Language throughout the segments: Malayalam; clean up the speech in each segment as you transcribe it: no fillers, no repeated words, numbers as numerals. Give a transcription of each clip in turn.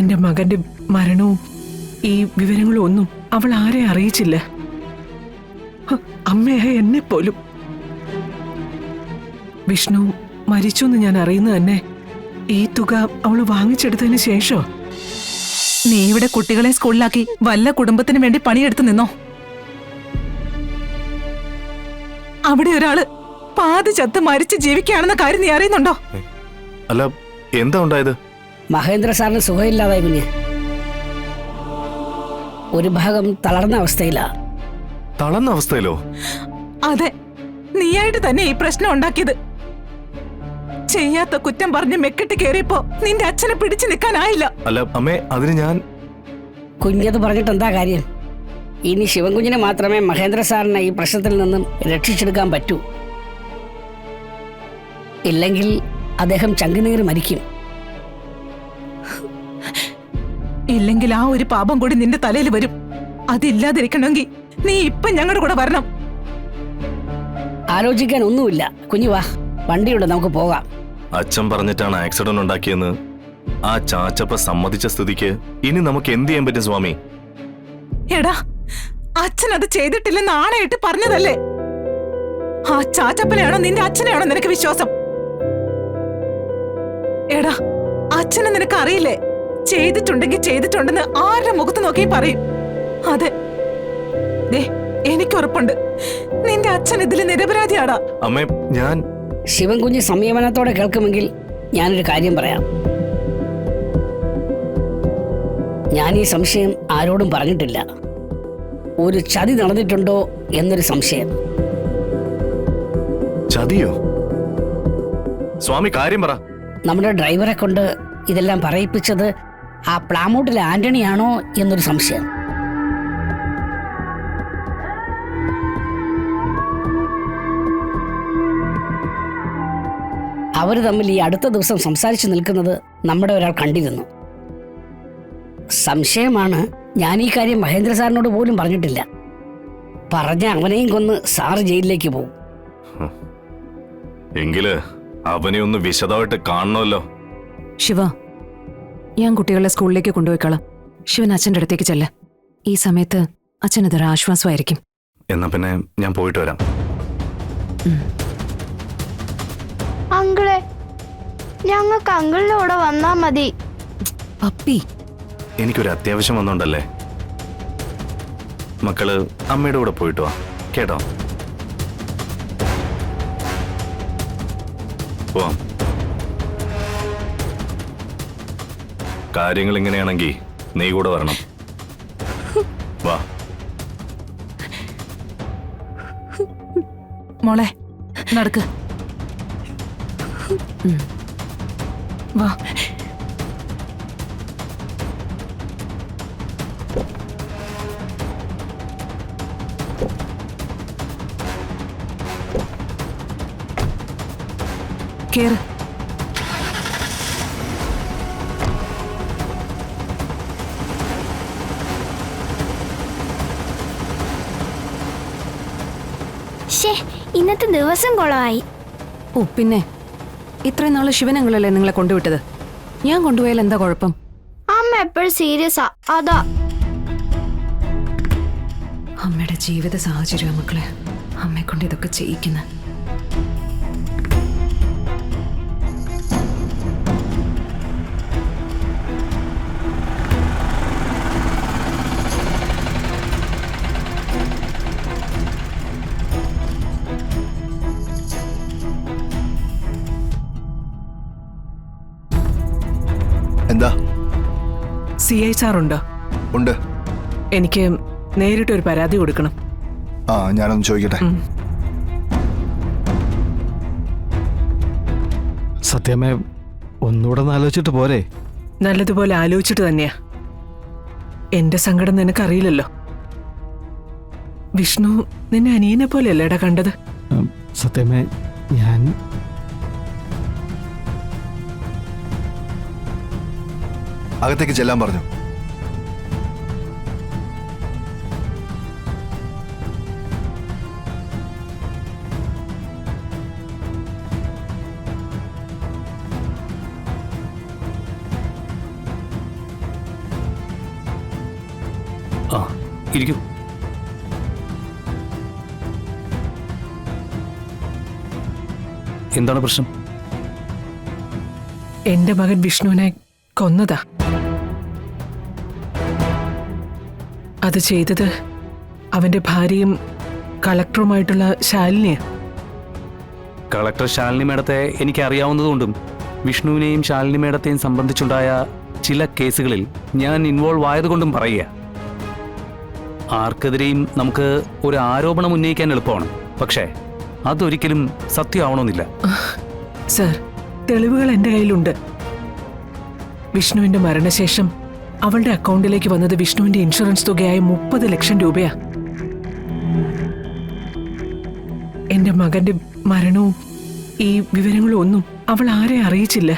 എന്റെ മകന്റെ മരണവും ഈ വിവരങ്ങളും ഒന്നും അവൾ ആരെ അറിയിച്ചില്ല. അമ്മയായ എന്നെ പോലും. വിഷ്ണു മരിച്ചു എന്ന് ഞാൻ അറിയുന്നത് തന്നെ ഈ തുക അവള് വാങ്ങിച്ചെടുത്തതിന് ശേഷോ. നീ ഇവിടെ കുട്ടികളെ സ്കൂളിലാക്കി വല്ല കുടുംബത്തിന് വേണ്ടി പണിയെടുത്ത് നിന്നോ? അവിടെ ഒരാള് പാതി ചത്ത് മരിച്ച് ജീവിക്കുകയാണെന്ന കാര്യം നീ അറിയുന്നുണ്ടോ? അല്ല, എന്താ ഉണ്ടായത്? മഹേന്ദ്ര സാറിന് സുഖമില്ലാതായി കുഞ്ഞ്. ഒരു ഭാഗം തളർന്ന അവസ്ഥയിലാ. തളർന്ന അവസ്ഥയിലോ? അതെ, നീയായിട്ട് തന്നെ ഈ പ്രശ്നം ഉണ്ടാക്കിയത്. ചെയ്യാത്ത കുറ്റം പറഞ്ഞ് മെക്കെട്ട് കയറിയപ്പോ നിന്റെ അച്ഛനെ പിടിച്ചു നിൽക്കാനായില്ല. അല്ല അമ്മേ, അതിന് ഞാൻ... കുഞ്ഞത് പറഞ്ഞിട്ട് എന്താ കാര്യം? ഇനി ശിവൻകുഞ്ഞിനെ മാത്രമേ മഹേന്ദ്ര സാറിനെ ഈ പ്രശ്നത്തിൽ നിന്നും രക്ഷിച്ചെടുക്കാൻ പറ്റൂ. ഇല്ലെങ്കിൽ അദ്ദേഹം ചങ്കുനീര് മരിക്കും. ഇല്ലെങ്കിൽ ആ ഒരു പാപം കൂടി നിന്റെ തലയിൽ വരും. അതില്ലാതിരിക്കണമെങ്കിൽ നീ ഇപ്പൊ ഞങ്ങളുടെ കൂടെ വരണം. ആലോചിക്കാൻ ഒന്നുമില്ല. കുഞ്ഞു വാ, വണ്ടിയുണ്ട്, നമുക്ക് പോകാം. അച്ഛൻ പറഞ്ഞിട്ടാണ് ആക്സിഡന്റ് ഉണ്ടാക്കിയെന്ന് ആ ചാച്ചപ്പ സമ്മതിച്ച സ്ഥിതിക്ക് ഇനി നമുക്ക് എന്ത് ചെയ്യാൻ പറ്റും സ്വാമി? എടാ, അച്ഛൻ അത് ചെയ്തിട്ടില്ലെന്ന് ആണയിട്ട് പറഞ്ഞതല്ലേ? ആ ചാച്ചപ്പനെയാണോ നിന്റെ അച്ഛനെയാണോ നിനക്ക് വിശ്വാസം? എടാ, അച്ഛനെ നിനക്ക് അറിയില്ലേ? ചെയ്തിട്ടുണ്ടെങ്കിൽ ചെയ്തിട്ടുണ്ടെന്ന് ആരുടെ മുഖത്ത് നോക്കി പറയും. അതെ, എനിക്കുറപ്പുണ്ട് നിന്റെ അച്ഛൻ ഇതിൽ നിരപരാധിയാടാ. അമ്മേ, ഞാൻ... ശിവൻകുഞ്ഞ് സംയമനത്തോടെ കേൾക്കുമെങ്കിൽ ഞാനൊരു കാര്യം പറയാം. ഞാൻ ഈ സംശയം ആരോടും പറഞ്ഞിട്ടില്ല. ഒരു ചതി നടന്നിട്ടുണ്ടോ എന്നൊരു സംശയം. ചതിയോ? സ്വാമി, കാര്യം പറ. നമ്മുടെ ഡ്രൈവറെ കൊണ്ട് ഇതെല്ലാം പറയിപ്പിച്ചത് ആ പ്ലാമൂട്ടിലെ ആന്റണിയാണോ എന്നൊരു സംശയം. അവർ തമ്മിൽ ഈ അടുത്ത ദിവസം സംസാരിച്ചു നിൽക്കുന്നത് നമ്മുടെ ഒരാൾ കണ്ടിരുന്നു. സംശയമാണ്. ഞാൻ ഈ കാര്യം മഹേന്ദ്ര സാറിനോട് പോലും പറഞ്ഞിട്ടില്ല. പറഞ്ഞ അവനെയും കൊന്ന് സാറ് ജയിലിലേക്ക് പോകും. എങ്കില് അവനെ ഒന്ന് വിശദമായിട്ട് കാണണമല്ലോ. ശിവ, ഞാൻ കുട്ടികളെ സ്കൂളിലേക്ക് കൊണ്ടുപോയിക്കളാം. ശിവൻ അച്ഛൻ്റെ അടുത്തേക്ക് ചെല്ല. ഈ സമയത്ത് അച്ഛനതൊരു ആശ്വാസമായിരിക്കും. എന്നാ പിന്നെ ഞാൻ പോയിട്ട് വരാം. അങ്കിളെ, ഞങ്ങൾക്ക് അങ്കിളിന്റെ കൂടെ വന്നാ മതി. പപ്പി, എനിക്കൊരു അത്യാവശ്യം വന്നോണ്ടല്ലേ. മക്കള് അമ്മയുടെ കൂടെ പോയിട്ട് വാ, കേട്ടോ? പോവാം. കാര്യങ്ങൾ ഇങ്ങനെയാണെങ്കിൽ നീ കൂടെ വരണം. വാ. മോളെ, നടക്ക്. വാ. കേറ്. ഇന്നത്തെ ദിവസം കൊളമായി. ഓ പിന്നെ, ഇത്രയും നാള് ശിവനങ്ങളല്ലേ നിങ്ങളെ കൊണ്ടുവിട്ടത്. ഞാൻ കൊണ്ടുപോയാൽ എന്താ കുഴപ്പം? അമ്മ എപ്പോഴും സീരിയസാ, അതാ. അമ്മയുടെ ജീവിത സാഹചര്യം മക്കളെ അമ്മയെ കൊണ്ട് ഇതൊക്കെ ചെയ്യിക്കുന്ന. എന്താ? CI സാറുണ്ടോ? ഉണ്ട്. എനിക്ക് നേരിട്ടൊരു പരാതി കൊടുക്കണം. ആ, ഞാനൊന്ന് ചോദിക്കട്ടെ. സത്യമേ, ഒന്നുകൂടെ ആലോചിച്ചിട്ട് പോരെ? നല്ലതുപോലെ ആലോചിച്ചിട്ട് തന്നെയാ. എന്റെ സങ്കടം നിനക്കറിയില്ലല്ലോ. വിഷ്ണു നിന്നെ അനിയനെ പോലെയല്ലേടാ കണ്ടത്. സത്യമേ, ഞാൻ... അകത്തേക്ക് ചെല്ലാൻ പറഞ്ഞു. ആ ഇരിക്കൂ. എന്താണ് പ്രശ്നം? എന്റെ മകൻ വിഷ്ണുവിനെ കൊന്നതാ. അത് ചെയ്തത് അവന്റെ ഭാര്യയും കളക്ടറുമായിട്ടുള്ള ശാലിനിയാ. കളക്ടർ ശാലിനി മേഡത്തെ എനിക്ക് അറിയാവുന്നതുകൊണ്ടും വിഷ്ണുവിനെയും ശാലിനി മേഡത്തെയും സംബന്ധിച്ചുണ്ടായ ചില കേസുകളിൽ ഞാൻ ഇൻവോൾവ് ആയതുകൊണ്ടും പറയുക. ആർക്കെതിരെയും നമുക്ക് ഒരു ആരോപണം ഉന്നയിക്കാൻ എളുപ്പമാണ്, പക്ഷേ അതൊരിക്കലും സത്യമാവണമെന്നില്ല. സർ, തെളിവുകൾ എന്റെ കയ്യിലുണ്ട്. വിഷ്ണുവിന്റെ മരണശേഷം അവളുടെ അക്കൗണ്ടിലേക്ക് വന്നത് വിഷ്ണുവിന്റെ ഇൻഷുറൻസ് തുകയായ 30 ലക്ഷം രൂപയാ. എന്റെ മകന്റെ മരണവും ഈ വിവരങ്ങളും ഒന്നും അവൾ ആരെ അറിയിച്ചില്ല,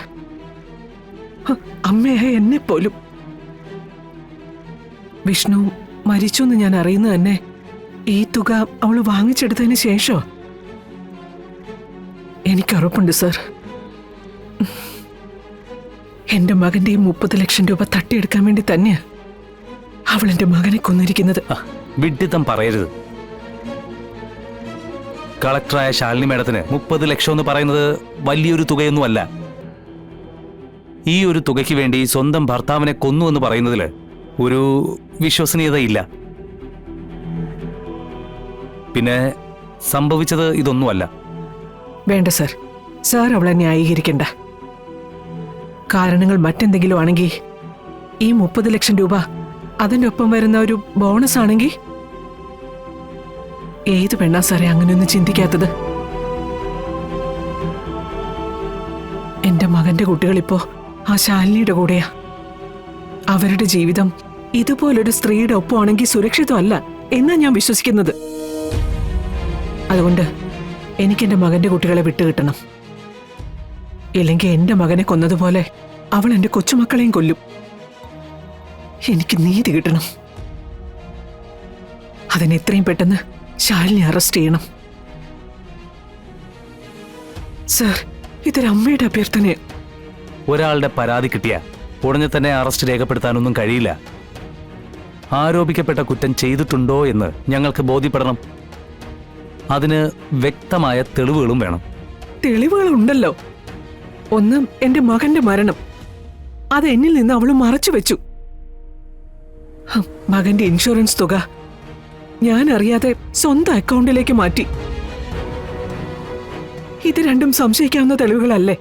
അമ്മയായ എന്നെ പോലും. വിഷ്ണു മരിച്ചു എന്ന് ഞാൻ അറിയുന്നത് തന്നെ ഈ തുക അവൾ വാങ്ങിച്ചെടുത്തതിന് ശേഷോ. എനിക്കുറപ്പുണ്ട് സർ, എന്റെ മകന്റെ ഈ 30 ലക്ഷം രൂപ തട്ടിയെടുക്കാൻ വേണ്ടി തന്നെയാ അവൾ എന്റെ മകനെ കൊന്നിരിക്കുന്നത്. വിഡ്ഢിത്തം പറയരുത്. കളക്ടറായ ശാലിനി മേഡത്തിന് 30 ലക്ഷം എന്ന് പറയുന്നത് വലിയൊരു തുകയൊന്നുമല്ല. ഈ ഒരു തുകയ്ക്ക് വേണ്ടി സ്വന്തം ഭർത്താവിനെ കൊന്നു എന്ന് പറയുന്നതിൽ ഒരു വിശ്വസനീയതയില്ല. പിന്നെ സംഭവിച്ചത് ഇതൊന്നുമല്ല. വേണ്ട സർ, സാർ അവളെ ന്യായീകരിക്കണ്ട. കാരണങ്ങൾ മറ്റെന്തെങ്കിലും ആണെങ്കിൽ ഈ 30 ലക്ഷം രൂപ അതിൻ്റെ ഒപ്പം വരുന്ന ഒരു ബോണസ് ആണെങ്കിൽ ഏത് പെണ്ണാ സാറേ അങ്ങനെയൊന്നും ചിന്തിക്കാത്തത്? എന്റെ മകന്റെ കുട്ടികളിപ്പോ ആ ശാലിനിയുടെ കൂടെയാ. അവരുടെ ജീവിതം ഇതുപോലൊരു സ്ത്രീയുടെ ഒപ്പമാണെങ്കിൽ സുരക്ഷിതമല്ല എന്നാ ഞാൻ വിശ്വസിക്കുന്നത്. അതുകൊണ്ട് എനിക്കെന്റെ മകന്റെ കുട്ടികളെ വിട്ടുകിട്ടണം. ഇല്ലെങ്കിൽ എന്റെ മകനെ കൊന്നതുപോലെ അവൾ എന്റെ കൊച്ചുമക്കളെയും കൊല്ലും. എനിക്ക് നീതി കിട്ടണം. അതിന് എത്രയും പെട്ടെന്ന് ശാലിനി അറസ്റ്റ് ചെയ്യണം. സർ, ഇതൊരമ്മയുടെ അഭ്യർത്ഥനയാണ്. ഒരാളുടെ പരാതി കിട്ടിയ ഉടനെ തന്നെ അറസ്റ്റ് രേഖപ്പെടുത്താനൊന്നും കഴിയില്ല. ആരോപിക്കപ്പെട്ട കുറ്റം ചെയ്തിട്ടുണ്ടോ എന്ന് ഞങ്ങൾക്ക് ബോധ്യപ്പെടണം. അതിന് വ്യക്തമായ തെളിവുകളും വേണം. തെളിവുകളുണ്ടല്ലോ. ഒന്ന് എന്റെ മകന്റെ മരണം, അത് എന്നിൽ നിന്ന് അവൾ മറച്ചു വെച്ചു. മകന്റെ ഇൻഷുറൻസ് തുക ഞാൻ അറിയാതെ സ്വന്തം അക്കൗണ്ടിലേക്ക് മാറ്റി. ഇത് രണ്ടും സംശയിക്കാവുന്ന തെളിവുകളല്ലേ?